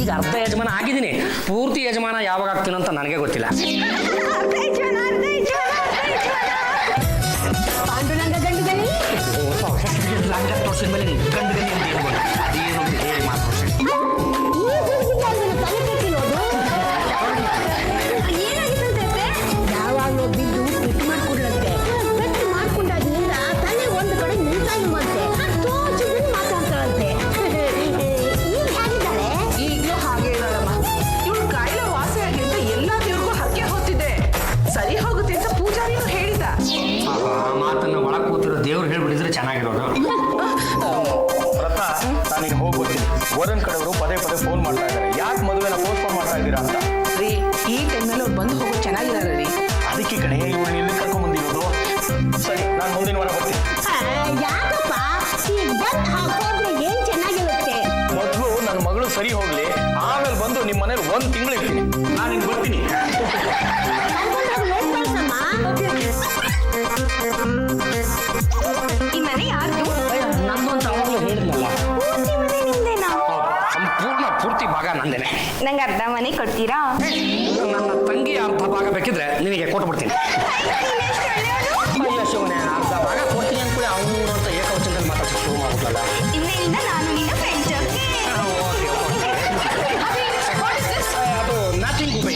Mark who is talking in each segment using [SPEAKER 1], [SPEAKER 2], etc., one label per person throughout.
[SPEAKER 1] ಈಗ ಅರ್ಧ ಯಜಮಾನ ಆಗಿದ್ದೀನಿ. ಪೂರ್ತಿ ಯಜಮಾನ ಯಾವಾಗ ಆಗ್ತೀನಂತ ನನಗೆ ಗೊತ್ತಿಲ್ಲ. ತೋರ್ಸಿದ ಮೇಲೆ ಗಂಡು ಗನಿ ಅಂತ ಹೇಳ್ಬೋದು. ಅದೇನು ಹೇಳಿ ಮಾತಾಡ್ಸಿ.
[SPEAKER 2] ಯಾವಾಗಲೂ ಬಿದ್ದು ಬಿಟ್ಟು ಮಾಡ್ಕೊಡ್ಲಂತೆ. ಗಟ್ಟಿ ಮಾಡ್ಕೊಂಡಾದ್ರಿಂದ ತಲೆ ಒಂದು ಕಡೆ ನಿಲ್ತಾಗಿ ಮತ್ತೆ ತೋಚಿದ್ರೆ ಮಾತಾಡ್ತಾಳಂತೆ. ಈಗ ಹೇಗಿದ್ದಾರೆ?
[SPEAKER 3] ಈಗಲೂ ಹಾಗೆ ಇದ್ದಾಳಮ್ಮ. ಇವಳು ಕಾಯಿಲೆ ವಾಸಿ ಆಗಿ ಅಂತ ಎಲ್ಲ ದೇವ್ರಿಗೂ ಹರಕೆ ಹೊತ್ತಿದೆ. ಸರಿ ಹೋಗುತ್ತೆ ಅಂತ ಪೂಜಾರಿನೂ ಹೇಳಿದ.
[SPEAKER 1] ಆ ಮಾತನ್ನ ಒಳಗೆ ಕೂತಿರೋ ದೇವ್ರು ಹೇಳ್ಬಿಟ್ಟಿದ್ರೆ ಚೆನ್ನಾಗಿರೋದು.
[SPEAKER 4] ನಾನೀಗ ಹೋಗ್ಬಿಡ್ತೀನಿ. ವರನ್ ಕಡೆಯವರು ಪದೇ ಪದೇ ಫೋನ್ ಮಾಡ್ತಾ ಇದ್ದಾರೆ. ಯಾಕೆ ಮದುವೆನ ಪೋಸ್ಟ್ಪೋನ್ ಮಾಡ್ತಾ ಇದ್ದೀರಾ ಅಂತ.
[SPEAKER 3] ರೀ, ಈ ಟೈಮ್ನಲ್ಲಿ ಅವ್ರು ಬಂದು ಹೋಗೋದು ಚೆನ್ನಾಗಿದ್ದಾರೆ ರೀ.
[SPEAKER 4] ಅದಕ್ಕೆ ಕಡೆ ಇವ್ರು ಇಲ್ಲಿ ಕರ್ಕೊಂಡ್ ಬಂದಿರೋದು. ಸರಿ, ನಾನು ಮುಂದಿನ ವಾರ ಬರ್ತೀನಿ.
[SPEAKER 2] ಯಾಕಪ್ಪ ಈಗ ಬಂದು ಹಾಕೋದ್ರೆ ಏನ್ ಚೆನ್ನಾಗಿರುತ್ತೆ?
[SPEAKER 4] ಮೊದಲು ನನ್ನ ಮಗಳು ಸರಿ ಹೋಗ್ಲಿ, ಆಮೇಲೆ ಬಂದು ನಿಮ್ಮ ಮನೇಲಿ 1 ತಿಂಗಳು ಇರ್ತೀನಿ. ನಾನು ಹಿಂಗೆ ಬರ್ತೀನಿ.
[SPEAKER 2] ಈ ಮನೆ ಯಾರ್ದು?
[SPEAKER 1] ನಂದು ಅಂತ ಅವಾಗಲೂ ಹೇಳಿದ್ನಲ್ಲ. ಸಂಪೂರ್ಣ ಪೂರ್ತಿ ಭಾಗ ನಂದೇನೆ.
[SPEAKER 2] ನಂಗೆ ಅರ್ಧ ಮನೆ ಕೊಡ್ತೀರಾ?
[SPEAKER 1] ನನ್ನ ತಂಗಿ ಅರ್ಧ ಭಾಗ ಬೇಕಿದ್ರೆ ನಿನಗೆ ಕೊಟ್ಬಿಡ್ತೀನಿ. ಅಯ್ಯೋ ಶಿವನೇ, ಅರ್ಧ ಭಾಗ ಕೊಡ್ತೀನಿ ಅಂದ್ಕೊಳ್ಳಿ ಅವನು ಅಂತ ಏಕವಚನದಲ್ಲಿ ಮಾತಾಡ್ಸಕ್ಕೆ ಶುರು ಮಾಡ್ಬಿಟ್ಲಲ್ಲ.
[SPEAKER 2] ಇನ್ನೇನಿಂದ ನಾನು ನಿನ್ನ ಫ್ರೆಂಡ್ಸ್.
[SPEAKER 1] ಅದು ನಾಚಿಂಗ್ ಬೈ.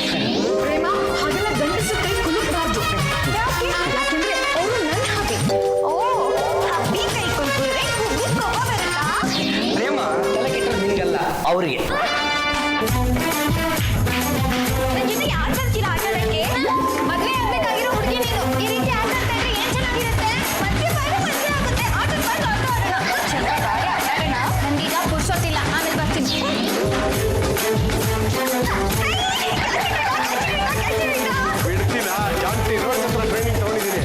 [SPEAKER 3] ಪ್ರೇಮ, ಹಾಗೆಲ್ಲ ಗಂಡಸು ಕೈ ಕುಲುಕಬಾರ್ದು.
[SPEAKER 2] ಯಾಕೆಂದ್ರೆ ಅವರು ನನ್ನ ಹಬ್ಬಿ. ಓ, ಹಬ್ಬಿ ಕೈ ಕುಲ್ಕಿದ್ರೆ ಹುಬ್ಬಿ ಕೋಪ ಬರಲ್ಲ.
[SPEAKER 1] ಪ್ರೇಮ ತಲೆ ಕೆಟ್ಟರೆ ನಿನಗಲ್ಲ, ಅವರಿಗೆ.
[SPEAKER 2] ನನ್ನ ಜೊತೆ ಯಾರು ಬರ್ತೀರಾ ಆಟಾಡಕ್ಕೆ? ಮದುವೆ ಆಗ್ಬೇಕಾಗಿರೋ ಹುಡುಗಿ ನೀನು. ಈ ರೀತಿ ಆಟ ಆಡ್ತಾ ಇದ್ರೆ ಏನ್ ಚೆನ್ನಾಗಿರುತ್ತೆ? ಮದುವೆ ಆಗುತ್ತೆ. ಆಟದ ಬಂದು ಆಟ ಆಡೋಣ. ಚೆನ್ನಾಗಿ ಆಟಾಡೋಣ. ನಂಗೀಗ ಪುರ್ಸೋತಿಲ್ಲ, ಆಮೇಲೆ ಬರ್ತೀನಿ.
[SPEAKER 4] ಬಿಡ್ತೀನಾ? ಜಾಸ್ತಿ ರೋಡ್ ಹತ್ರ ಟ್ರೈನಿಂಗ್ ತಗೊಂಡಿದ್ದೀನಿ.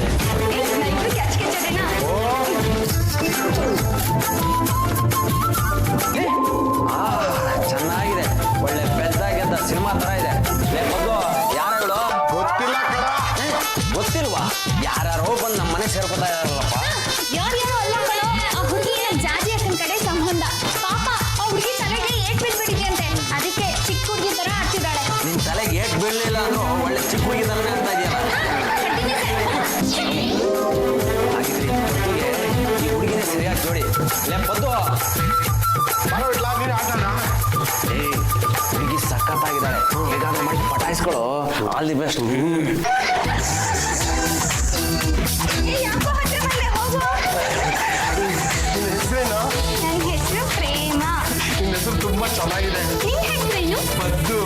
[SPEAKER 5] ಚೆನ್ನಾಗಿದೆ, ಒಳ್ಳೆ ಪೆದ್ದಾಗೆದ್ದ ಸಿನಿಮಾ ತರ ಇದೆ. ಮೊದಲು ಯಾರಗಳು
[SPEAKER 4] ಗೊತ್ತಿಲ್ಲ ಕಣ.
[SPEAKER 5] ಗೊತ್ತಿಲ್ವಾ? ಯಾರ್ಯಾರೋ ಬಂದು ನಮ್ಮ ಮನೆ ಸೇರ್ಕೊತಾ ಇದಾರಲ್ಲಪ್ಪ.
[SPEAKER 2] ಯಾರ್ಯಾರು ಅಲ್ಲ ಕಣೋ, ಆ ಹುಡುಗಿನ ಜಾಜಿ ಅಕ್ಕನ ಕಡೆ ಸಂಬಂಧ. ಪಾಪ ಆ ಹುಡುಗಿ ತಲೆಗೆ ಏಟ್ ಬಿದ್ಬಿಟ್ಟಿದ್ಯಂತೆ. ಅದಕ್ಕೆ ಚಿಕ್ಕ ಹುಡುಗಿ ತರ ಆಡ್ತಿದ್ದಾಳೆ.
[SPEAKER 5] ನಿನ್ ತಲೆಗೆ ಏಟ್ ಬೀಳಲಿಲ್ಲ ಅಂದ್ರೂ ಒಳ್ಳೆ ಚಿಕ್ಕ ಹುಡುಗಿ ತರನೇ ಅಂತ ಇದೆಯಲ್ಲ. ಹಾಗಿದ್ರೆ ಈ ಹುಡುಗಿನೇ ಸರಿಯಾಗಿ ಜೋಡಿ. ಪದ್ದು
[SPEAKER 4] ಪರವಾಗಿಲ್ಲ, ನೀನು ಆಟನ.
[SPEAKER 5] ಹುಡುಗಿ ಸಖತ್ತಾಗಿದ್ದಾಳೆ. ಹೇಗಾದ್ರೂ ಮಾಡಿ ಪಟಾಯಿಸ್ಗಳು. All the best.
[SPEAKER 2] ಯಾಕೋ ಹತ್ರ ಬಂದೆ, ಹೋಗು.
[SPEAKER 4] ನಿನ್ನ ಹೆಸರೇನು?
[SPEAKER 2] ನನ್ನ ಹೆಸರು ಪ್ರೇಮ.
[SPEAKER 4] ನಿನ್ನ ಹೆಸರು ತುಂಬಾ ಚೆನ್ನಾಗಿದೆ.
[SPEAKER 2] ನಿನ್ನ ಹೆಸರೇನು?
[SPEAKER 4] ಪದ್ದು.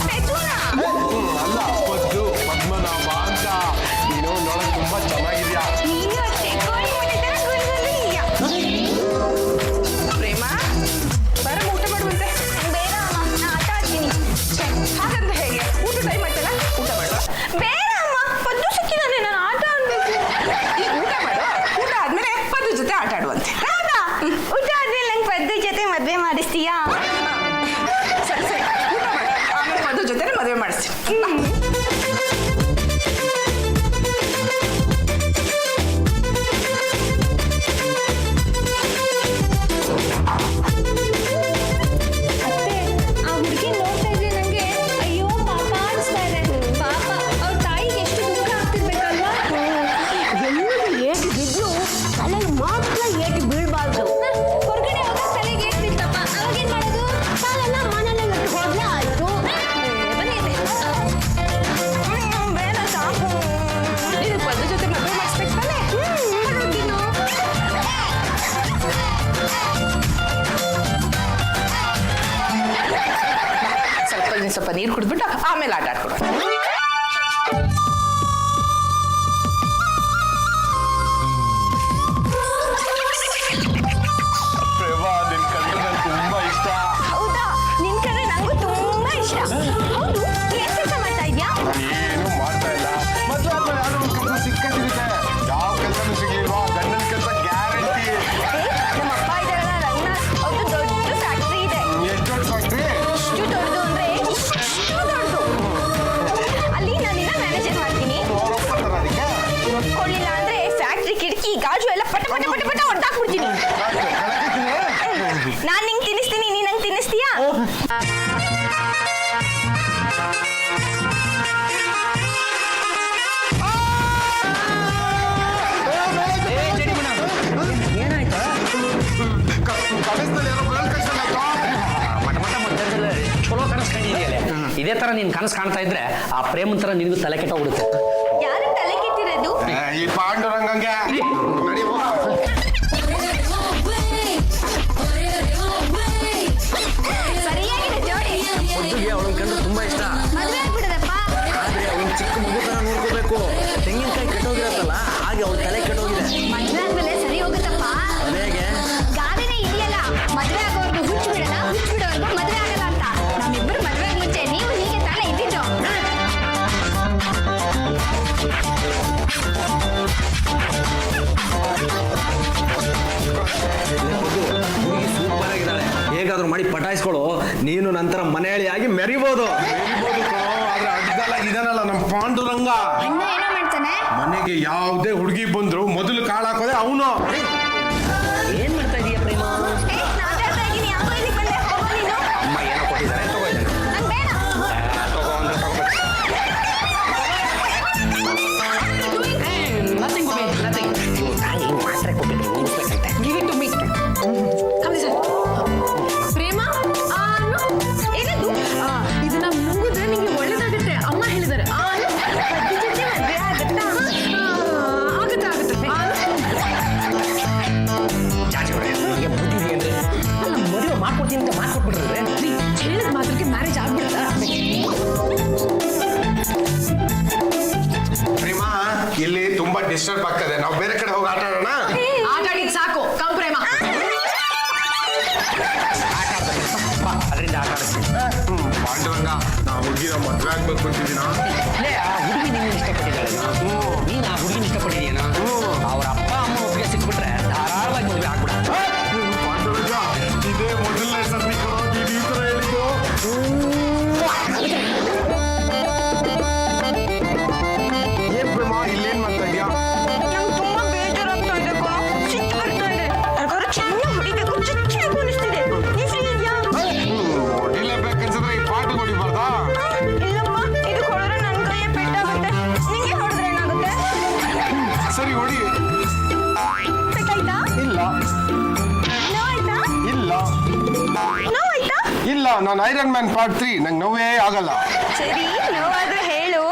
[SPEAKER 2] ಪೆದ್ದುನಾ?
[SPEAKER 4] ಅಲ್ಲ, ಪದ್ದು ಪದ್ಮನಾಭ ಅಂತ. ನೀನು ನೋಡಕ್ ತುಂಬಾ ಚೆನ್ನಾಗಿದ್ಯಾ.
[SPEAKER 2] ನೀನು ಅಷ್ಟೇ, ಕೋಳಿ ಮೊಟ್ಟೆ ತರ ಗುಂಡಲ್ಲಿ ಇದೆಯಾ.
[SPEAKER 3] ಪ್ರೇಮ, ಬರ ಊಟ ಮಾಡುವಂತೆ.
[SPEAKER 2] ಬೇಡ ಅಮ್ಮ, ನಾ ಆಟ ಆಡ್ತೀನಿ.
[SPEAKER 3] ಹಾಗಂದ್ರೆ ಹೇಗೆ? ಊಟ ಟೈಮ್ ಆಯ್ತಲ್ಲ, ಊಟ ಮಾಡು.
[SPEAKER 2] ಬೇಡ ಅಮ್ಮ, ಪದ್ದು ಸಿಕ್ಕಿದಾನೆ, ನಾನು ಆಟ ಆಡ್ಬೇಕು.
[SPEAKER 3] ಈಗ ಊಟ ಮಾಡು. ಊಟ ಆದ್ಮೇಲೆ ಪದ್ದು ಜೊತೆ ಆಟ ಆಡುವಂತೆ.
[SPEAKER 2] ಬೇಡ, ಊಟ ಆದ್ಮೇಲೆ ನಂಗೆ ಪದ್ದು ಜೊತೆ ಮದ್ವೆ ಮಾಡಿಸ್ತೀಯಾ?
[SPEAKER 3] ಸರಿ ಸರಿ, ಊಟ ಮಾಡು. ಆಮೇಲೆ ಪದ್ದು ಜೊತೆ ಮದುವೆ ಮಾಡಿಸ್ತೀನಿ.
[SPEAKER 2] ಆ ಹುಡುಗಿ ನೋಡ್ತಾ ಇದ್ರೆ ನಂಗೆ ಅಯ್ಯೋ ಪಾಪ ಅನಿಸ್ತಾ ಇದೆ. ಪಾಪ ಅವ್ರ ತಾಯಿಗೆ ಎಷ್ಟು ದುಃಖ ಆಗ್ತಿರ್ಬೇಕಲ್ವಾ? ಏಟು ಬಿದ್ದು ತಲೆಗೆ ಮಾತ್ರ ಏಟು ಬೀಳ್ಬಾರ್ದು. ಹೊರಗಡೆ ಹೋದಾಗ ತಲೆಗೆ ಏಟು ಬಿತ್ತಪ್ಪ, ಅವಾಗೇನ್ ಮಾಡೋದು? ಕಾಲೆಲ್ಲ ಮನೆಯಲ್ಲೇ ಬಿಟ್ಟು ಹೋದ್ರೆ ಆಯ್ತು. ಬನ್ನಿ
[SPEAKER 3] ಬೇಡ, ಸಾಕು. ನೀನು ಪದ್ದು ಜೊತೆ ಮದುವೆ ಮಾಡಿಸ್ಬೇಕು ತಾನೆ?
[SPEAKER 2] ಹೊರಗಿನ್ನು
[SPEAKER 3] ಸ್ವಲ್ಪ ನೀರು ಕುಡಿದ್ಬಿಟ್ಟು ಆಮೇಲೆ ಆಟ ಆಡ್ಕೊಡೋಣ.
[SPEAKER 4] ಪ್ರೇಮ, ನಿನ್ ಕಂಡ್ರೆ ನಂಗೆ ತುಂಬಾ ಇಷ್ಟ.
[SPEAKER 2] ಹೌದಾ? ನಿನ್ ಕಡೆ ನಂಗೂ ತುಂಬಾ ಇಷ್ಟ. ಹೌದು, ಏನ್ ಕೆಲಸ ಮಾಡ್ತಾ ಇದ್ಯಾ?
[SPEAKER 4] ಏನು ಮಾಡ್ತಾ ಇಲ್ಲ. ಮದುವೆ ಆದ್ಮೇಲೆ ಯಾವ್ದೋ ಒಂದು ಕೆಲಸ ಸಿಕ್ಕಂತಿರುತ್ತೆ. ಯಾವ ಕೆಲಸನೂ ಸಿಗ್ಲಿಲ್ವಾ? ಗಂಡನ ಕೆಲಸ ಗ್ಯಾರಂಟಿ.
[SPEAKER 2] ನಮ್ಮ ಅಪ್ಪ ಇದಾರಲ್ಲ ರಂಗನಾಥ್, ಅವ್ರದ್ದು ದೊಡ್ಡ ಫ್ಯಾಕ್ಟ್ರಿ ಇದೆ.
[SPEAKER 4] ಎಷ್ಟು ದೊಡ್ಡ ಫ್ಯಾಕ್ಟ್ರಿ?
[SPEAKER 2] ಇಷ್ಟು ದೊಡ್ಡದು ಅಂದ್ರೆ ಇಷ್ಟು ದೊಡ್ಡದು. ಅಲ್ಲಿ ನಾನಿನ್ನ ಮ್ಯಾನೇಜರ್ ಮಾಡ್ತೀನಿ. ಕೊಡ್ಲಿಲ್ಲ ಅಂದ್ರೆ ಫ್ಯಾಕ್ಟ್ರಿ ಕಿಟಕಿ ಗಾಜು ಎಲ್ಲ ಪಟ ಪಟ ಪಟ ಪಟ ಹೊಡ್ದಾಕ್ಬಿಡ್ತೀನಿ. ನಾನ್ ನಿಂಗೆ ತಿನ್ನಿಸ್ತೀನಿ, ನೀನ್ ನಂಗೆ ತಿನ್ನಿಸ್ತೀಯಾ?
[SPEAKER 1] ತರ ನೀನ್ ಕನಸು ಕಾಣ್ತಾ ಇದ್ರೆ ಆ ಪ್ರೇಮನ್ ತರ ನಿನಗೂ ತಲೆ ಕೆಟ್ಟೋಗ್ಬಿಡುತ್ತೆ.
[SPEAKER 2] ಯಾರು ತಲೆ ಕೆಟ್ಟಿರೋದು?
[SPEAKER 4] ಈ ಪಾಂಡುರಂಗಂಗೆ ನಡಿ ಹೋಗು.
[SPEAKER 2] ಸರಿಯಾಗಿದೆ ಜೋಡಿ.
[SPEAKER 5] ಮೊದ್ಲಿಗೆ ಅವಳನ್ನ ಕಂಡು ತುಂಬಾ ಇಷ್ಟ.
[SPEAKER 2] ಮದುವೆ ಆಗ್ಬಿಡದಪ್ಪ.
[SPEAKER 5] ಆದ್ರೆ ಅವನ್ ಚಿಕ್ಕ ಮಗು ತರ ನೋಡ್ಕೋಬೇಕು. ತೆಂಗಿನಕಾಯಿ ಕೆಟ್ಟೋಗಿರತ್ತಲ್ಲ ಹಾಗೆ ಅವಳ ತಲೆ ಕೆಟ್ಟೋಗಿದೆ.
[SPEAKER 2] ಮದುವೆ ಆದ್ಮೇಲೆ ಸರಿ ಹೋಗುತ್ತಪ್ಪ.
[SPEAKER 5] ಅದೇಗೆ
[SPEAKER 2] ಗಾದೆನೇ ಇದೆಯಲ್ಲ, ಮದುವೆ ಆಗೋರ್ಗು ಹುಚ್ಚು ಬಿಡಲ್ಲ, ಹುಚ್ಚು ಬಿಡೋರ್ಗು ಮದುವೆ ಆಗಲ್ಲ ಅಂತ. ನಮ್ಮಿಬ್ಬರು ಮದುವೆ ಮುಂಚೆ ನೀವು ಹೀಗೆ ತಾನೇ ಇದ್ದಿದ್ದು.
[SPEAKER 5] ಹುಡುಗಿ ಸೂಪರ್ ಆಗಿದ್ದಾಳೆ. ಹೇಗಾದ್ರೂ ಮಾಡಿ ಪಟಾಯಿಸ್ಕೊಳ್ಳು. ನೀನು ನಂತರ ಮನೆಯಾಳಿಯಾಗಿ ಮೆರಿಬೋದು.
[SPEAKER 4] ಆದ್ರೆ ಅಡ್ಡಲ್ಲ ಇದನ್ನಲ್ಲ ನಮ್ಮ ಪಾಂಡುರಂಗ.
[SPEAKER 2] ಅಣ್ಣ ಏನೋ ಮಾಡ್ತಾನೆ.
[SPEAKER 4] ಮನೆಗೆ ಯಾವುದೇ ಹುಡುಗಿ ಬಂದ್ರು ಮೊದಲು ಕಾಳು ಹಾಕೋದೆ ಅವನು.
[SPEAKER 1] ಏನ್ ಮಾಡ್ತಾ ಇದೀಯ ಪ್ರೇಮ?
[SPEAKER 2] ಮಾತಾಡ್ತಾ ಇದ್ದೀನಿ, ಯಾಕೋ ಇಲ್ಲಿಗೆ ಬಂದೆ? ಹೋಗೋ ನೀನು.
[SPEAKER 1] ಅಮ್ಮ ಏನೋ ಕೊಟ್ಟಿದ್ದಾರೆ, ತಗೋ ಇದನ್ನ.
[SPEAKER 2] ನಂಗ್ ಬೇಡ.
[SPEAKER 1] ತಗೋ ಅಂದ್ರೆ ತಗೋಬೇಕು. Nothing nothing. ತಾಯಿ ಮಾತ್ರೆ ಕೊಟ್ಟಿದ್ದೀನಿ, ಮುಗಿಸ್ಬೇಕಂತೆ.
[SPEAKER 3] Give it to me. Prema
[SPEAKER 2] ಏನದು?
[SPEAKER 3] ಇದನ್ನ ನುಂಗಿದ್ರೆ ನಿಂಗೆ ಒಳ್ಳೇದಾಗುತ್ತೆ. ಅಮ್ಮ ಹೇಳಿದ್ದಾರೆ.
[SPEAKER 2] ಅಜ್ಜಿ ಜೊತೆ ಮದುವೆ ಆಗುತ್ತಾ?
[SPEAKER 3] ಆಗುತ್ತೆ ಆಗುತ್ತೆ.
[SPEAKER 1] ಜಾಜಿ ಅವ್ರೆ, ನಿಮಗೆ ಬುದ್ಧಿ ಅಂದ್ರೆ ಅಲ್ಲ, ಮದುವೆ ಮಾಡ್ಕೊಡ್ತೀನಿ ಅಂತ ಮಾಡ್ಕೊಟ್ಬಿಟ್ರೆ
[SPEAKER 3] ಹೇಳಿದ ಮಾತ್ರಕ್ಕೆ ಮ್ಯಾರೇಜ್ ಆಗ್ಬಿಡಲ್ಲ.
[SPEAKER 4] ಪ್ರೇಮ ಇಲ್ಲಿ ತುಂಬಾ ಡಿಸ್ಟರ್ಬ್ ಆಗ್ತದೆ, ನಾವು ಬೇರೆ ಕಡೆ ಹೋಗಿ ಆಟ ಆಡೋಣ.
[SPEAKER 3] ಆಟ ಆಡಿದ್ ಸಾಕು. ಕಮ್ ಪ್ರೇಮ.
[SPEAKER 1] ಆಟ ಆಡ್ಬೇಕು. ಬಾ, ಅದರಿಂದ ಆಟ ಆಡಿಸ್ತೀನಿ.
[SPEAKER 4] ಪಾಂಡುರಂಗ, ನಾವು ಹುಡುಗಿನ ಮದ್ವೆ ಆಗ್ಬೇಕು ಅಂತಿದ್ದೀನ.
[SPEAKER 1] ಲೇ, ಆ ಹುಡುಗಿ ನೀನು ಇಷ್ಟಪಟ್ಟಿದ್ದಾಳೆ. ನೀನು ಆ ಹುಡುಗಿನ ಇಷ್ಟಪಟ್ಟಿದೀಯನ? ಅವ್ರ ಅಪ್ಪ ಅಮ್ಮ ಒಪ್ಪಿಗೆ ಸಿಕ್ಬಿಟ್ರೆ ಧಾರಾಳವಾಗಿ ಮದುವೆ ಆಗ್ಬಿಡ.
[SPEAKER 4] ಪಾಂಡುರಂಗ, ಇದೇ ಮೊದಲನೇ ಸರ್ತಿ ಕಣೋ ನೀನು ಈ ತರ ಹೇಳಿದ್ದು. ಏನ್ ಪ್ರೇಮ ಇಲ್ಲೇನ್ ಮಾಡ್ತಾ ಇದ್ಯಾ?
[SPEAKER 2] ನಂಗೆ ತುಂಬಾ ಬೇಜಾರಾಗ್ತಾ ಇದೆ ಕಣೋ. ಸಿಟ್ಟು ಬರ್ತಾ ಇದೆ. ಯಾರಿಗಾದ್ರೂ ಚೆನ್ನಾಗಿ ಹೊಡಿಬೇಕು, ಚುಚ್ಚಾಗಿ ಅನಿಸ್ತಿದೆ. ನೀ ಫ್ರೀ ಇದೆಯಾ?
[SPEAKER 4] ಹೊಡಿಲೇಬೇಕನ್ಸಿದ್ರೆ ಈ ಪಾಠ ಹೊಡಿಬಾರ್ದಾ?
[SPEAKER 2] ಇಲ್ಲಮ್ಮ, ಇದು ಹೊಡೆದ್ರೆ ನನ್ನ ಕೈಯೇ ಪೆಟ್ಟಾಗುತ್ತೆ. ನಿಂಗೆ ಹೊಡೆದ್ರೆ ಏನಾಗುತ್ತೆ?
[SPEAKER 4] ಸರಿ ಹೊಡಿ.
[SPEAKER 2] ಪೆಟ್ಟಾಯ್ತಾ?
[SPEAKER 4] ಇಲ್ಲ
[SPEAKER 2] ನೋವಾಯ್ತಾ?
[SPEAKER 4] ಇಲ್ಲ
[SPEAKER 2] ನೋವಾಯ್ತಾ?
[SPEAKER 4] ಇಲ್ಲ, ನಾನು ಐರನ್ ಮ್ಯಾನ್ ಪಾರ್ಟ್ 3 ನಂಗೆ ನೋವೇ ಆಗಲ್ಲ.
[SPEAKER 2] ಸರಿ, ನೋವಾದ್ರೆ ಹೇಳು.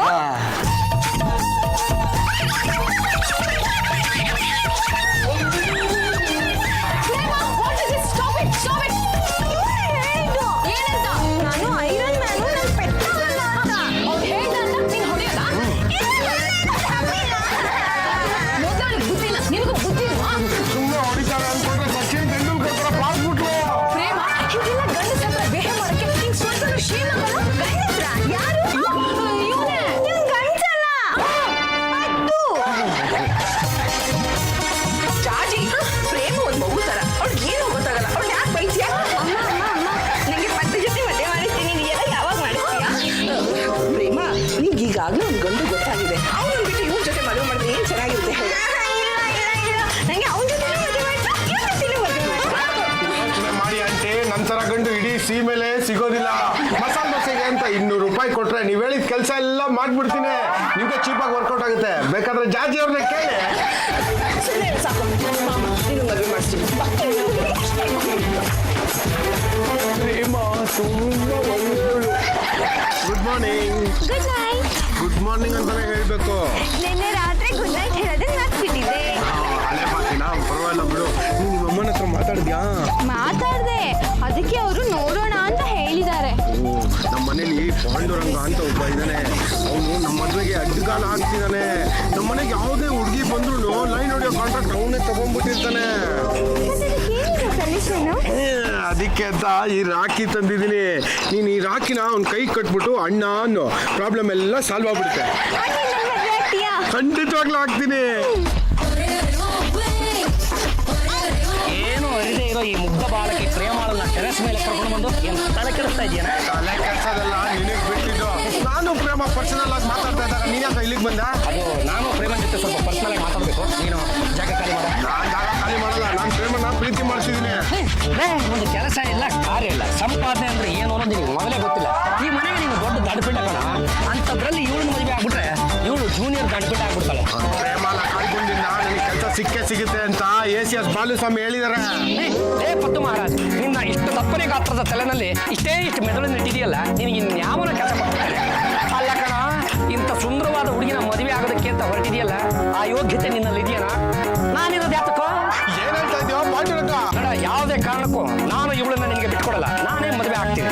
[SPEAKER 2] ಏನಂತ? ನಾನು ಐರನ್ ಮ್ಯಾನು, ನನ್ ಪೆಟ್ಟಾಗಲ್ಲ ಅಂತ.
[SPEAKER 3] ಅವ್ರು ಹೇಳ್ದ ಅಂತ ನೀನ್ ಹೊಡೆಯೋದ? ಮೊದಲು ಬುದ್ಧಿ ಇಲ್ಲ, ನಿನಗೂ ಬುದ್ಧಿ ಇಲ್ವಾ?
[SPEAKER 4] ಸುಮ್ಮನೆ ಹೊಡಿತಾರೆ ಅನ್ಕೊಂಡ್ರೆ ಸಚಿನ್ ತೆಂಡೂಲ್ಕರ್ ತರ ಪಾಸ್ಬಿಟ್ರು.
[SPEAKER 3] ಪ್ರೇಮ ಹೀಗೆಲ್ಲ ಗಂಡಸ ಹತ್ರ ಬೇರೆ ಮಾಡಕ್ಕೆ ನಿಂಗೆ ಸ್ವಲ್ಪ ಶೀಲ ಬರೋ?
[SPEAKER 2] ಗಂಡಸ್ರ? ಯಾರು?
[SPEAKER 3] ಇವನೇ.
[SPEAKER 2] ನಿನ್ ಗಂಡ್ಸಲ್ಲ. ಪಟ್ಟು.
[SPEAKER 3] ಜಾಜಿ, ಪ್ರೇಮ ಒಂದ್ ಮಗು ತರ. ಅವ್ಳಿಗೆ ಏನೂ ಗೊತ್ತಾಗಲ್ಲ. ಅವ್ಳು ಯಾಕೆ ಬೈತೀಯ?
[SPEAKER 2] ಅಮ್ಮ ಅಮ್ಮ ಅಮ್ಮ, ನಂಗೆ ಪಟ್ಟು ಜೊತೆ ಮದುವೆ ಮಾಡಿಸ್ತೀನಿ. ನೀ ಎಲ್ಲ ಯಾವಾಗ ಮಾಡಿಸ್ತೀಯಾ?
[SPEAKER 3] ಪ್ರೇಮ, ನಿಂಗೆ ಈಗಾಗಲೇ ಒಂದು ಗಂಡು ಗೊತ್ತಾಗಿದೆ. ಅವನು ಬಿಟ್ಟು ಇವ್ರ ಜೊತೆ ಮದುವೆ ಮಾಡಿದ್ರೆ ಏನ್ ಚೆನ್ನಾಗಿರುತ್ತೆ ಹೇಳು.
[SPEAKER 2] ಇಲ್ಲ, ನಂಗೆ ಅವನ ಜೊತೆ ಮದುವೆ ಮಾಡ್ಸಾ, ಇವ್ರ ಜೊತೆ ಮದುವೆ ಮಾಡ್ಸಾ?
[SPEAKER 4] ಯೋಚನೆ ಮಾಡಿ ಅಂತೆ, ನಂತರ ಗಂಡು ಇಡೀ ಸೀಮೆಲೆ ಸಿಗೋದಿಲ್ಲ. ಮಸಾಲೆ ದೋಸೆಗೆ ಅಂತ 200 ರೂಪಾಯಿ ಕೊಟ್ರೆ ನೀವ್ ಹೇಳಿದ ಕೆಲಸ ಎಲ್ಲ ಮಾಡ್ಬಿಡ್ತೀನಿ. ನಿಮ್ಗೆ ಚೀಪಾಗಿ ವರ್ಕೌಟ್ ಆಗುತ್ತೆ. ಬೇಕಾದ್ರೆ ಜಾಜಿ ಅವ್ರನ್ನ ಕೇಳಿ.
[SPEAKER 3] ಸುಮ್ಮನೆ ಸಾಕು. ಮಾಮ, ನೀನು ಮದುವೆ ಮಾಡಿಸ್ತೀನಿ.
[SPEAKER 4] ಪ್ರೇಮ ತುಂಬಾ ಒಳ್ಳೆಯವಳು. Good morning.
[SPEAKER 2] Good night.
[SPEAKER 4] Good morning ಅಂತಾನೆ ಹೇಳ್ಬೇಕು.
[SPEAKER 2] ನಿನ್ನೆ ರಾತ್ರಿ ಗುಡ್ ನೈಟ್ ಹೇಳೋದನ್ನ ಮರ್ತ್ಬಿಟ್ಟಿದ್ದೆ.
[SPEAKER 4] ಹಳೆ ಮಾತಿನ ಪರವಾಗಿಲ್ಲ ಬಿಡು. ನೀನು ನಿಮ್ಮ ಅಮ್ಮನ ಹತ್ರ ಮಾತಾಡಿದ್ಯಾ?
[SPEAKER 2] ಮಾತಾಡ್ದೆ, ಅದಕ್ಕೆ ಅವರು ನೋಡೋಣ ಅಂತ ಹೇಳಿದ್ದಾರೆ.
[SPEAKER 4] ನಮ್ಮ ಮನೇಲಿ ಪಾಂಡುರಂಗ ಅಂತ ಒಬ್ಬ ಇದ್ದಾನೆ. ಅವನು ನಮ್ಮ ಮದುವೆಗೆ ಅಡ್ಡಗಾಲ ಹಾಕ್ತಿದ್ದಾನೆ. ನಮ್ಮ ಮನೆಗೆ ಯಾವುದೇ ಹುಡುಗಿ ಬಂದ್ರು ಲೈನ್ ಹೊಡಿಯೋ ಕಾಂಟ್ರಾಕ್ಟ್ ಅವನೇ ತಗೊಂಡ್ಬಿಟ್ಟಿರ್ತಾನೆ. ಅದಕ್ಕೆ ಅಂತ ಈ ರಾಖಿ ತಂದಿದ್ದೀನಿ. ನೀನು ಈ ರಾಖಿನ ಅವ್ನ ಕೈ ಕಟ್ಬಿಟ್ಟು ಅಣ್ಣ ಅನ್ನೋ, ಪ್ರಾಬ್ಲಮ್ ಎಲ್ಲ ಸಾಲ್ವ್ ಆಗ್ಬಿಡುತ್ತೆ. ಖಂಡಿತವಾಗ್ಲೂ ಆಗ್ತೀನಿ.
[SPEAKER 1] ಏನು ಅರಿದೇ ಇರೋ ಈ ಮುಗ್ಧ ಬಾಳಕ್ಕೆ ಪ್ರೇಮಾಳನ್ನ ಟೆರೆಸ್ ಮೇಲೆ ಕರ್ಕೊಂಡು ಬಂದು ಏನು ತಲೆ ಕೆಡಿಸ್ತಾ ಇದೆಯಾ?
[SPEAKER 4] ತಲೆ ಕೆಲಸದಲ್ಲ ನಿನಗೆ ಬಿಟ್ಟಿದ್ದು. ನಾನು ಪ್ರೇಮ ಪರ್ಸನಲ್ ಆಗಿ ಮಾತಾಡ್ತಾ ಇದ್ದಾಗ ನೀನ್ ಯಾಕೆ ಇಲ್ಲಿಗೆ ಬಂದ?
[SPEAKER 1] ಅದು ನಾನು ಪ್ರೇಮನ ಜೊತೆ ಸ್ವಲ್ಪ ಪರ್ಸನಲ್ ಆಗಿ ಮಾತಾಡಬೇಕು. ನೀನು ಜಾಗ ಖಾಲಿ ಮಾಡ.
[SPEAKER 4] ನಾನು ಜಾಗ ಖಾಲಿ ಮಾಡಲ್ಲ. ನಾನು ಪ್ರೇಮನ ಪ್ರೀತಿ ಮಾಡ್ತಿದ್ದೀನಿ.
[SPEAKER 1] ಒಂದು ಕೆಲಸ ಇಲ್ಲ, ಕಾರ್ಯ ಇಲ್ಲ, ಸಂಪಾದನೆ ಅಂದ್ರೆ ಏನು ಅನ್ನೋದು ನಿನಗೆ ಮೊದಲೇ ಗೊತ್ತಿಲ್ಲ. ಈ ಮನೆಗೆ ನೀನು ದೊಡ್ಡ ಗಂಡಪಿಂಡ ಕಣ. ಅಂಥದ್ರಲ್ಲಿ ಇವಳು ಮದುವೆ ಆಗ್ಬಿಟ್ರೆ ಇವಳು ಜೂನಿಯರ್ ಗಂಡಪಿಂಡ ಆಗ್ಬಿಡ್ತಾಳೆ.
[SPEAKER 4] ಪ್ರೇಮನ ಕಾಯ್ಕೊಂಡಿಲ್ಲ, ನನಗೆ ಕೆಲಸ ಸಿಕ್ಕೇ ಸಿಗುತ್ತೆ ಅಂತ ACS ಬಾಲುಸ್ವಾಮಿ ಹೇಳಿದಾರೆ.
[SPEAKER 1] ಏ ಪತ್ತು ಮಹಾರಾಜ್, ನಿನ್ನ ಇಷ್ಟು ತಪ್ಪನೆ ಗಾತ್ರದ ತಲೆನಲ್ಲಿ ಇಷ್ಟು ಮೆದುಳು ನೆಟ್ಟಿದೆಯಲ್ಲ, ನಿನಗೆ ಇನ್ಯಾವನ ಕೆಲಸ ಕೊಡ್ತಾರೆ? ಅಲ್ಲ ಕಣ, ಇಂಥ ಸುಂದರವಾದ ಹುಡುಗಿನ ಮದುವೆ ಆಗೋದಕ್ಕೆ ಅಂತ ಹೊರಟಿದೆಯಲ್ಲ, ಆ ಯೋಗ್ಯತೆ ನಿನ್ನಲ್ಲಿ ಇದೆಯಲ್ಲ? ನಾನಿರೋದು ಯಾತಕ್ಕೋ?
[SPEAKER 4] ಏನ್ ಹೇಳ್ತಾ ಇದೀಯೋ ಪಾಂಡುರಂಗ?
[SPEAKER 1] ನೋಡ, ಯಾವುದೇ ಕಾರಣಕ್ಕೂ ನಾನು ಇವಳನ್ನ ನಿನಗೆ ಬಿಟ್ಕೊಡಲ್ಲ, ನಾನೇ ಮದುವೆ ಆಗ್ತೀನಿ.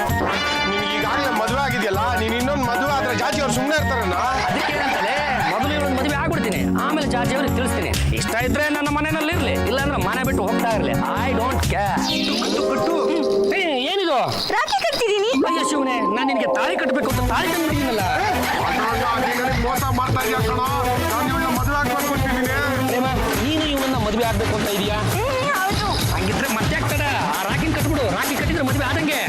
[SPEAKER 4] ನಿನ್ಗೆ ಈಗಾಗಲೇ ಮದುವೆ ಆಗಿದೆಯಲ್ಲ, ನೀನ್ ಇನ್ನೊಂದು ಮದುವೆ ಆದ್ರೆ ಜಾತಿ ಅವ್ರು ಸುಮ್ಮನೆ ಇರ್ತಾರಣ್ಣ.
[SPEAKER 1] ಅದಕ್ಕೇನಂತಲೇ ಮೊದಲು ಇವಳನ್ನ ಮದುವೆ ಆಗ್ಬಿಡ್ತೀನಿ, ಆಮೇಲೆ ಜಾಜಿ ಅವ್ರಿಗೆ ತಿಳಿಸ್ತೀನಿ. ಇಷ್ಟ ಇದ್ರೆ ನನ್ನ ಮನೆಯಲ್ಲಿ ಇರ್ಲಿ, ಇಲ್ಲಾಂದ್ರೆ ಮನೆ ಬಿಟ್ಟು ಹೋಗ್ತಾ ಇರ್ಲಿ. I don't care. ಏನಿದು?
[SPEAKER 2] ರಾಖಿ ಕಟ್ತಿದ್ದೀನಿ.
[SPEAKER 1] ಅಯ್ಯೋ ಶಿವನೇ, ನಾನು ನಿನಗೆ ತಾಳಿ ಕಟ್ಟಬೇಕು ಅಂತ ತಾಳಿ ತಂದ್ಬಿಟ್ಟಿದ್ದೀನಲ್ಲ.
[SPEAKER 4] ಪಾಂಡುರಂಗ, ನೀನ್ ನನಗೆ ಮೋಸ ಮಾಡ್ತಾ ಇದೀಯ ಕಣ. ನಾನು ಇವಳನ್ನ ಮದುವೆ ಆಗ್ಬೇಕು ಅಂತಿದ್ದೀನಿ.
[SPEAKER 1] ಪ್ರೇಮ, ನೀನು ಇವಳನ್ನ ಮದುವೆ ಆಗ್ಬೇಕು ಅಂತ ಇದೀಯಾ?
[SPEAKER 2] ಹೌದು.
[SPEAKER 1] ಹಂಗಿದ್ರೆ ಮತ್ತೆ ಆಗ್ತದ, ಆ ರಾಖಿನ ಕಟ್ಬಿಡು. ರಾಖಿ ಕಟ್ಟಿದ್ರೆ ಮದುವೆ ಆದಂಗೆ.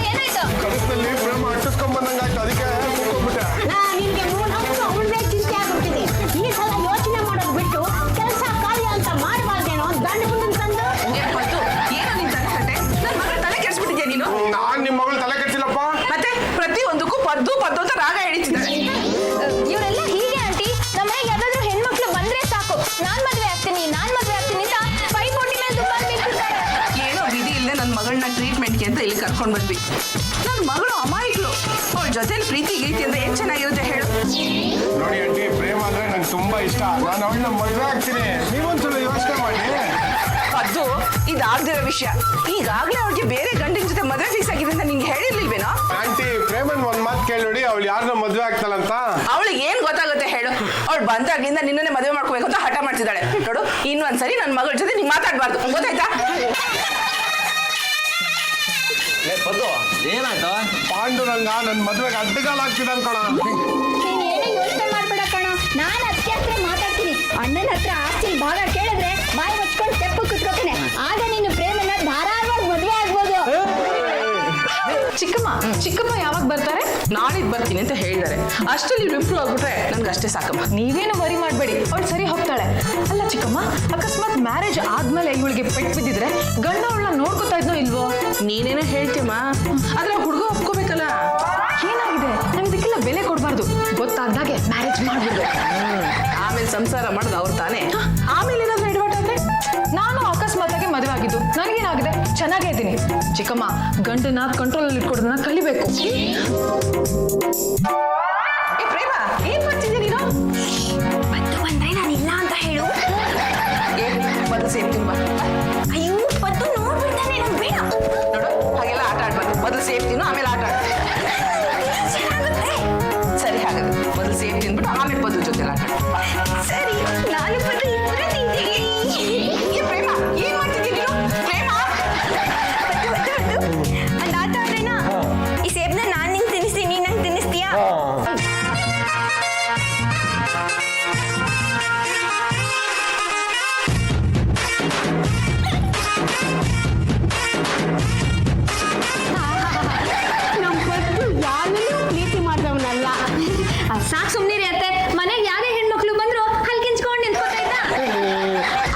[SPEAKER 2] ಏನಾಯ್ತು?
[SPEAKER 4] ಕನಸಲ್ಲಿ ಪ್ರೇಮ ಅಟ್ಟಿಸ್ಕೊಂಡ್ ಬಂದಂಗಾಯ್ತು, ಅದಕ್ಕೆ ಕೂತ್ಕೊಂಡ್ಬಿಟ್ಟೆ.
[SPEAKER 2] ನಿಮ್ಗೆ 3 ವರ್ಷ ಅವಳದೇ ಚಿಂತೆ ಆಗ್ಬಿಟ್ಟಿದೆ. ಈ ಸಲ ಯೋಚನೆ ಮಾಡೋದು ಬಿಟ್ಟು ಕೆಲಸ ಕಾರ್ಯ ಅಂತ ಮಾಡಬಾರ್ದೇನೋ ಗಂಡ ಮುಂದೆ ತಂದು.
[SPEAKER 3] ಏನೋ ನಿನ್ ತಲೆ ಕಟ್ಟೆ? ನನ್ ಮಗಳ ತಲೆ ಕೆಡ್ಸ್ಬಿಟ್ಟಿದ್ಯಾ ನೀನು?
[SPEAKER 4] ನಾನ್ ನಿಮ್ ಮಗಳು ತಲೆ ಕೆಡ್ಸಿಲ್ಲಪ್ಪ.
[SPEAKER 3] ಮತ್ತೆ ಪ್ರತಿಯೊಂದಕ್ಕೂ ಪದ್ದು ಅಂತ ರಾಗ ಹಿಡಿತಿದ್ದಾರೆ.
[SPEAKER 2] ಇವರೆಲ್ಲ ಹೀಗೆ ಆಂಟಿ. ನಮ್ಮ ಮನೆಗೆ ಯಾವ್ದಾದ್ರು ಹೆಣ್ಮಕ್ಳು ಬಂದ್ರೆ ಸಾಕು, ನಾನ್ ಮದ್ವೆ ಆಗ್ತೀನಿ ಅಂತ ಪೈಪೋಟಿ ಮೇಲೆ ದುಬ್ಬ ನಿಂತಿರ್ತಾರೆ.
[SPEAKER 3] ಏನೋ ವಿಧಿ ಇಲ್ಲದೆ ನನ್ನ ಮಗಳನ್ನ ಟ್ರೀಟ್ಮೆಂಟ್ಗೆ ಅಂತ ಇಲ್ಲಿ ಕರ್ಕೊಂಡ್ ಬಂದ್ವಿ. ನನ್ನ ಮಗಳು ಅಮಾಯಿಕ್ಳು, ಅವಳ ಜೊತೆಲಿ ಪ್ರೀತಿ ಗೀತಿ ಅಂದ್ರೆ ಏನ್ ಚೆನ್ನಾಗಿರುತ್ತೆ ಹೇಳು.
[SPEAKER 4] ನೋಡಿ ಆಂಟಿ, ಪ್ರೇಮ ಅಂದ್ರೆ ನಂಗೆ ತುಂಬಾ ಇಷ್ಟ. ನಾನು ಅವಳನ್ನ ಮದುವೆ ಆಗ್ತೀನಿ. ನೀವೊಂದ್ಸಲ ಯೋಚನೆ ಮಾಡಿ.
[SPEAKER 3] ಅದು ಇದಾಗ್ದಿರೋ ವಿಷಯ. ಈಗಾಗಲೇ ಅವಳಿಗೆ ಬೇರೆ ಗಂಡಿನ ಜೊತೆ ಮದುವೆ ಫಿಕ್ಸ್ ಆಗಿದೆ ಅಂತ ನಿಂಗೆ ಹೇಳಿರ್ಲಿಲ್ವೇನೋ?
[SPEAKER 4] ಆಂಟಿ, ಪ್ರೇಮನ್ ಒಂದ್ ಮಾತು ಕೇಳಿ ನೋಡಿ, ಅವಳು ಯಾರನ್ನ ಮದುವೆ ಆಗ್ತಾಳಂತ.
[SPEAKER 3] ಅವಳಿಗೆ ಏನ್ ಗೊತ್ತಾಗುತ್ತೆ ಹೇಳು? ಅವಳು ಬಂದಾಗ್ಲಿಂದ ನಿನ್ನನ್ನೇ ಮದುವೆ ಮಾಡ್ಕೋಬೇಕು ಅಂತ ಹಠ ಮಾಡ್ತಿದ್ದಾಳೆ. ನೋಡು, ಇನ್ನೊಂದ್ಸರಿ ನನ್ನ ಮಗಳ ಜೊತೆ ನೀನ್ ಮಾತಾಡ್ಬಾರ್ದು, ಗೊತ್ತಾಯ್ತಾ?
[SPEAKER 5] ಏನಾಯ್ತು?
[SPEAKER 4] ಪಾಂಡುರಂಗ ನನ್ನ ಮದುವೆಗೆ ಅಡ್ಡಗಾಲ ಆಗ್ತಿದೆ ಅನ್ಕೋಣ.
[SPEAKER 2] ನೀನ್ ಏನೋ ಯೋಚನೆ ಮಾಡ್ಬೇಡ ಕಣ. ನಾನ್ ಅದಕ್ಕೆ ಹತ್ರ ಮಾತಾಡ್ತೀನಿ. ಅಣ್ಣನ ಹತ್ರ ಆಸ್ತಿ ಭಾಗ ಕೇಳಿದ್ರೆ ಬಾಯಿ ಮುಚ್ಕೊಂಡು ತೆಪ್ಪು ಕುತ್ಕೋತಾನೆ. ಆಗ ನೀನು ಪ್ರೇಮನ ಧಾರಾಳವಾಗಿ ಮದುವೆ ಆಗ್ಬೋದು.
[SPEAKER 3] ಚಿಕ್ಕಮ್ಮ ಯಾವಾಗ ಬರ್ತಾರೆ? ನಾಳಿದ್ ಬರ್ತೀನಿ ಅಂತ ಹೇಳಿದ್ದಾರೆ. ಅಷ್ಟರಲ್ಲಿ ಇವ್ರು ಇಂಪ್ರೂವ್ ಆಗ್ಬಿಟ್ರೆ ನನ್ಗೆ ಅಷ್ಟೇ ಸಾಕಮ್ಮ.
[SPEAKER 6] ನೀವೇನು ವರಿ ಮಾಡಬೇಡಿ, ಅವಳು ಸರಿ ಹೋಗ್ತಾಳೆ. ಅಲ್ಲ ಚಿಕ್ಕಮ್ಮ, ಅಕಸ್ಮಾತ್ ಮ್ಯಾರೇಜ್ ಆದ್ಮೇಲೆ ಇವಳಿಗೆ ಪೆಟ್ಟು ಬಿದ್ದಿದ್ರೆ ಗಂಡ ಅವಳನ್ನ ನೋಡ್ಕೊತಾ ಇದ್ನೋ ಇಲ್ವೋ?
[SPEAKER 3] ನೀನೇನೋ ಹೇಳ್ತೀಯಮ್ಮ, ಆದ್ರೆ ಹುಡುಗ ಒಪ್ಕೋಬೇಕಲ್ಲ.
[SPEAKER 6] ಏನಾಗಿದೆ? ನಮ್ಗೆ ಇದಕ್ಕೆಲ್ಲ ಬೆಲೆ ಕೊಡಬಾರ್ದು. ಗೊತ್ತಾಗ್ದಾಗೆ ಮ್ಯಾರೇಜ್ ಮಾಡ್ಬಿಡ್ಬೇಕು.
[SPEAKER 3] ಆಮೇಲೆ ಸಂಸಾರ ಮಾಡೋದು ಅವ್ರು ತಾನೇ. ಆಮೇಲೆ ಏನಾದ್ರೂ ಎಡವಟ್ ಅಂದ್ರೆ
[SPEAKER 6] ನಾನು ಅಕಸ್ಮಾತ್ ಆಗಿ ಮದುವೆ ಆಗಿದ್ದು, ನನಗೇನಾಗಿದೆ? ಚೆನ್ನಾಗೇ ಇದ್ದೀನಿ. ಚಿಕ್ಕಮ್ಮ, ಗಂಡನ ಕಂಟ್ರೋಲ್ ಅಲ್ಲಿ ಇಟ್ಕೊಡೋದನ್ನ ಕಲಿಬೇಕು.
[SPEAKER 3] ಏ ಪ್ರೇಮ, ಏನ್ ಮಾಡ್ತಿದ್ಯಾ ನೀನು?
[SPEAKER 2] ಪದ್ದು ಬಂದ್ರೆ ನಾನು ಇಲ್ಲ ಅಂತ ಹೇಳು.
[SPEAKER 3] ಬದು ಸೇರ್ತೀನಿ ಬಾ.
[SPEAKER 2] ಅಯ್ಯೋ ಪದ್ದು ನೋಡ್ಬಿಡ್ತಾನೆ, ನನ್ ಬೇಡ.
[SPEAKER 3] ನೋಡು, ಹಾಗೆಲ್ಲ ಆಟ ಆಡ್ಬಾರ್ದು. ಮೊದಲು ಸೇರ್ತೀನೋ ಆಮೇಲೆ ಆಟ ಆಡ. ಸರಿ, ಹಾಗಾದ್ರೆ ಮೊದಲು ಸೇಫ್ ತಿಂದ್ಬಿಟ್ಟು ಆಮೇಲೆ ಬದು ಜೊತೆ ಆಟ ಆಡ.
[SPEAKER 2] ಸರಿ, ನಾನು ಪದ್ದು ಇಬ್ಬರು ತಿಂತೀನಿ.
[SPEAKER 3] ಏ ಪ್ರೇಮ, ಏನ್ ಮಾಡ್ತಿದ್ಯಾ ನೀನು? ಪ್ರೇಮ,
[SPEAKER 2] ಒಂದು ಆಟ ಆಡ್ರೇನಾ? ಈ ಸೇಬ್ನ ನಾನು ನಿಂಗೆ ತಿನ್ನಿಸ್ತೀನಿ, ನೀನ್ ನಂಗೆ ತಿನ್ನಿಸ್ತೀಯಾ? ನಮ್ಮ ಪದ್ದು ಯಾರನ್ನೂ ಪ್ರೀತಿ ಮಾಡಿದವನಲ್ಲ. ಸಾಕು ಸುಮ್ಮನಿರಿ ಅತ್ತೆ. ಮನೆಗೆ ಯಾರೇ ಹೆಣ್ಮಕ್ಳು ಬಂದ್ರು ಹಲ್ಕಿಂಚ್ಕೊಂಡು ನಿಂತ್ಕೊತಾ ಇದ್ದ.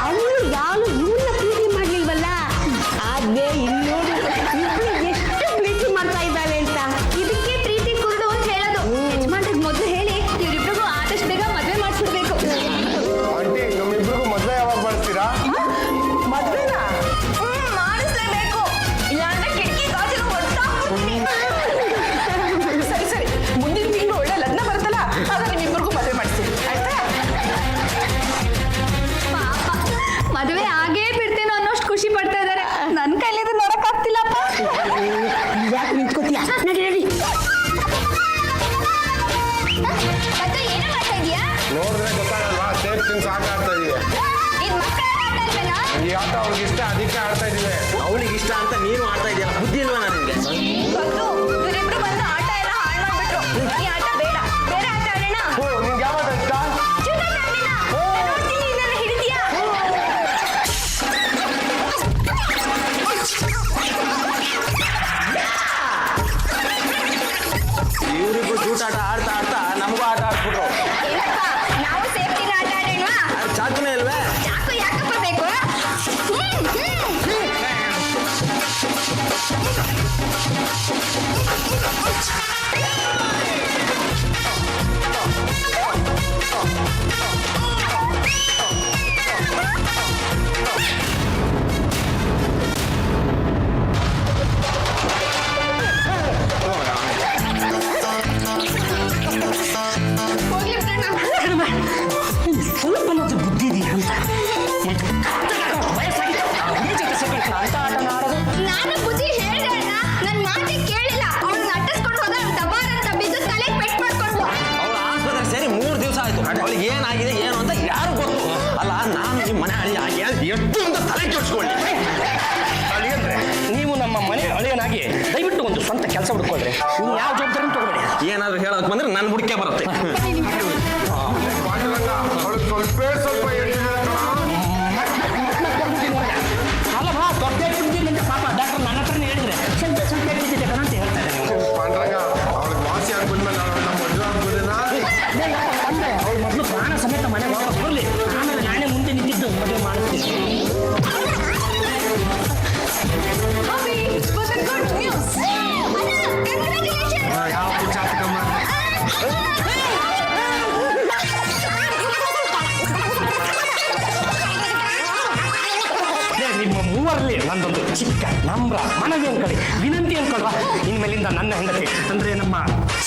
[SPEAKER 2] ಅವಳು ಯಾರು ಇವನ್ನ ಪ್ರೀತಿ ಮಾಡ್ಲಿಲ್ವಲ್ಲ. ಆದ್ರೆ ಇಲ್ಲಿ ನೋಡು, ಇಬ್ರು ಎಷ್ಟು ಪ್ರೀತಿ ಮಾಡ್ತಾ ಇದ್ದಾಳೆ ಅಂತ. ಇದಕ್ಕೆ ಪ್ರೀತಿ ಕುರುಡು ಅಂತ ಹೇಳೋದು. ಯಜಮಾನ್ರಿಗೆ ಮೊದಲು ಹೇಳಿ ಇವರಿಬ್ರಿಗೂ ಆದಷ್ಟು ಬೇಗ ಮದುವೆ ಮಾಡಿಸ್ಬಿಡ್ಬೇಕು.
[SPEAKER 4] ಆಂಟಿ, ನಮ್ಮಿಬ್ರಿಗೂ ಮದುವೆ ಯಾವಾಗ ಮಾಡ್ತೀರಾ?
[SPEAKER 3] ಮದ್ವೆನಾ?
[SPEAKER 2] ಮಾಡಿಸ್ಲೇಬೇಕು, ಇಲ್ಲಾಂದ್ರೆ ಕಿಟಕಿ ಗಾಜು ಹೊಡ್ತಾಕ್ಬಿಡ್ತೀನಿ.
[SPEAKER 3] ಸರಿ, ಮುಂದಿನ ತಿಂಗಳು ಒಳ್ಳೆ ಲಗ್ನ ಬರುತ್ತಲ್ಲ, ಆಗ ನಿಮ್ಮಿಬ್ಬರಿಗೂ ಮದುವೆ ಮಾಡ್ತೀನಿ, ಆಯ್ತಾ?
[SPEAKER 2] ಪಾಪ, ಮದುವೆ ಆಗೇ ಬಿಡ್ತೇನೋ ಅನ್ನೋಷ್ಟು ಖುಷಿ ಪಡ್ತಾ ಇದ್ದಾರೆ. ನನ್ನ ಕೈಲಿ ಇದು ನೋಡಕ್ ಆಗ್ತಿಲ್ಲಪ್ಪ. ಯಾಕೆ ನಿಂತ್ಕೋತೀಯ? ನಡಿ ನಡಿ. ಮತ್ತೆ ಏನೋ ಮಾಡ್ತಾ ಇದೀಯಾ?
[SPEAKER 4] ನೋಡಿದ್ರೆ ಗೊತ್ತಾಗಲ್ವಾ? ಸೇಫ್ ತಿನ್ಸ್ ಆಟ ಆಡ್ತಾ ಇದೀವಿ.
[SPEAKER 2] ಇದು ಮಕ್ಕಳ ಆಟ ಅಲ್ವೇನಾ?
[SPEAKER 4] ಈ ಆಟ ಅವ್ರಿಗೆ ಇಷ್ಟ, ಅದಕ್ಕೆ ಆಡ್ತಾ ಇದೀವಿ.
[SPEAKER 5] ಅವಳಿಗೆ ಇಷ್ಟ ಅಂತ ನೀನು ಆಡ್ತಾ ಇದೆಯಲ್ಲ, ಬುದ್ಧಿ ಇಲ್ವಾ ನನಗೆ?
[SPEAKER 2] ಗೊತ್ತು, ಇವರಿಬ್ರು ಬಂದು ಆಟ ಎಲ್ಲ ಹಾಳು ಮಾಡ್ಬಿಟ್ರು. ಈ ಆಟ ಬೇಡ, ಬೇರೆ ಆಟ ಆಡೋಣ.
[SPEAKER 4] ನಿಮ್ಗೆ ಯಾವ ಆಟ ಇಷ್ಟ?
[SPEAKER 2] ಚೂಟಾಟ ಆಡೋಣ. ನೋಡ್ತೀನಿ, ಇದನ್ನ ಹಿಡಿತೀಯಾ?
[SPEAKER 5] ಇವರಿಗೂ ಜೂಟಾಟ ಆಡ್ತಾ ಆಡ್ತಾ ನಮಗೂ ಆಟ ಆಡ್ಬಿಟ್ರು.
[SPEAKER 2] ಏನಪ್ಪ, ನಾವು ಸೇಫ್ಟಿನ ಆಟ ಆಡೋಣ.
[SPEAKER 5] ಅದು ಚಾಕುನೇ ಇಲ್ವೇ?
[SPEAKER 2] ಚಾಕು ಯಾಕಪ್ಪ ಬೇಕು?
[SPEAKER 1] ಜವಾಬ್ದಾರಿ ತಗೋಬೇಡಿ.
[SPEAKER 5] ಏನಾದ್ರು ಹೇಳಕ್ ಬಂದ್ರೆ ನನ್ನ ಹುಡುಕೆ ಬರುತ್ತೆ.
[SPEAKER 4] ಪಾಂಡುರಂಗ ಅವಳು ಸ್ವಲ್ಪ ಹೇಳ್ತಿದ್ದಾರೆ ಕಣ.
[SPEAKER 1] ಅಲ್ಲಮ್ಮ ದೊಡ್ಡ ಬಿದ್ದಿಲ್ಲ ಪಾಪ ಡಾಕ್ಟರ್ ನನ್ನ ಹತ್ರನೇ ಹೇಳಿದ್ರೆ ಸ್ವಲ್ಪ ಬಿದ್ದಿದೆ ಕಣ ಅಂತ ಹೇಳ್ತಾರೆ.
[SPEAKER 4] ಪಾಂಡುರಂಗ ಅವಳಿಗೆ ವಾಸಿ ಆಗ್ಬಿಡ್ಮೇಲೆ ನಮ್ಮ ಮದುವೆ ಆಗ್ಬೋದೇನಾ?
[SPEAKER 1] ಅಂದ್ರೆ ಅವ್ಳು ಮೊದಲು ಪ್ರಾಣ ಸಮೇತ ಮನೆಗೆ ವಾಪಸ್ ಬರಲಿ, ಆಮೇಲೆ ನಾನೇ ಮುಂದೆ ನಿಂತಿದ್ದು ಮದುವೆ ಮಾಡ್ತೀನಿ.
[SPEAKER 2] Abhi, for the good news. Congratulations.
[SPEAKER 4] ಯಾವ ಪುಚಾತಕಮ್ಮ?
[SPEAKER 1] ನಿಮ್ಮ ಮೂವರಲ್ಲಿ ನಂದೊಂದು ಚಿಕ್ಕ ನಮ್ರ ಮನವಿ ಅನ್ಕೊಳ್ಳಿ, ವಿನಂತಿ ಅನ್ಕೊಳ್ವಾ. ಇನ್ಮೇಲಿಂದ ನನ್ನ ಹೆಂಡತಿ ಅಂದ್ರೆ ನಮ್ಮ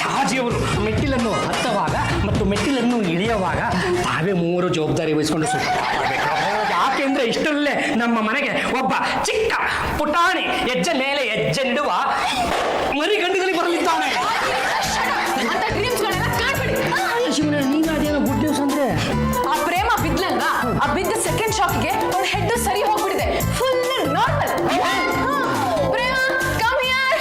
[SPEAKER 1] ಚಾಜಿಯವರು ಮೆಟ್ಟಿಲನ್ನು ಹತ್ತುವಾಗ ಮತ್ತು ಮೆಟ್ಟಿಲನ್ನು ಇಳಿಯುವಾಗ ತಾವೇ ಮೂವರು ಜವಾಬ್ದಾರಿ ವಹಿಸ್ಕೊಂಡು ಸುತ್ತಾಡಬೇಕು. ಯಾಕೆಂದ್ರೆ ಇಷ್ಟರಲ್ಲೇ ನಮ್ಮ ಮನೆಗೆ ಒಬ್ಬ ಚಿಕ್ಕ ಪುಟಾಣಿ ಹೆಜ್ಜೆ ಮೇಲೆ ಹೆಜ್ಜೆ ನಿಡುವ ಮರಿಗಂಡುಗಳಿಗೆ ಬರಲಿದ್ದಾನೆ.
[SPEAKER 6] ಅಂತ ಡ್ರೀಮ್ಸ್ಗಳೆಲ್ಲ ಕಾಣ್ಬಿಡಿ.
[SPEAKER 1] ಶಿವನೇ, ನೀನು ಅದೇನೋ ಗುಡ್ ನ್ಯೂಸ್ ಅಂದ್ರೆ
[SPEAKER 6] ಆ ಪ್ರೇಮ ಬಿದ್ಲಲ್ವಾ, ಆ ಬಿದ್ದ ಸೆಕೆಂಡ್ ಶಾಕ್ಗೆ ಅವ್ಳ ಹೆಡ್ ಸರಿ ಹೋಗ್ಬಿಟ್ಟಿದೆ, full normal. Prema come here.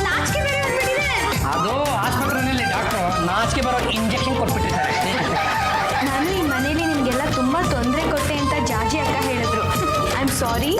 [SPEAKER 2] ನಾಚಿಕೆ ಬೇರೆ ಬಂದ್ಬಿಟ್ಟಿದೆ.
[SPEAKER 1] ಅದು ಆಸ್ಪತ್ರೆಯಲ್ಲಿ ಡಾಕ್ಟರ್ ನಾಚಿಕೆ ಬರೋ ಇಂಜೆಕ್ಷನ್ ಕೊಟ್ಬಿಟ್ಟಿದ್ದಾರೆ.
[SPEAKER 2] ನಾನು ಈ ಮನೇಲಿ ನಿಮ್ಗೆಲ್ಲ ತುಂಬಾ ತೊಂದರೆ ಕೊಟ್ಟೆ ಅಂತ ಜಾಜಿ ಅಕ್ಕ ಹೇಳಿದ್ರು. I am sorry.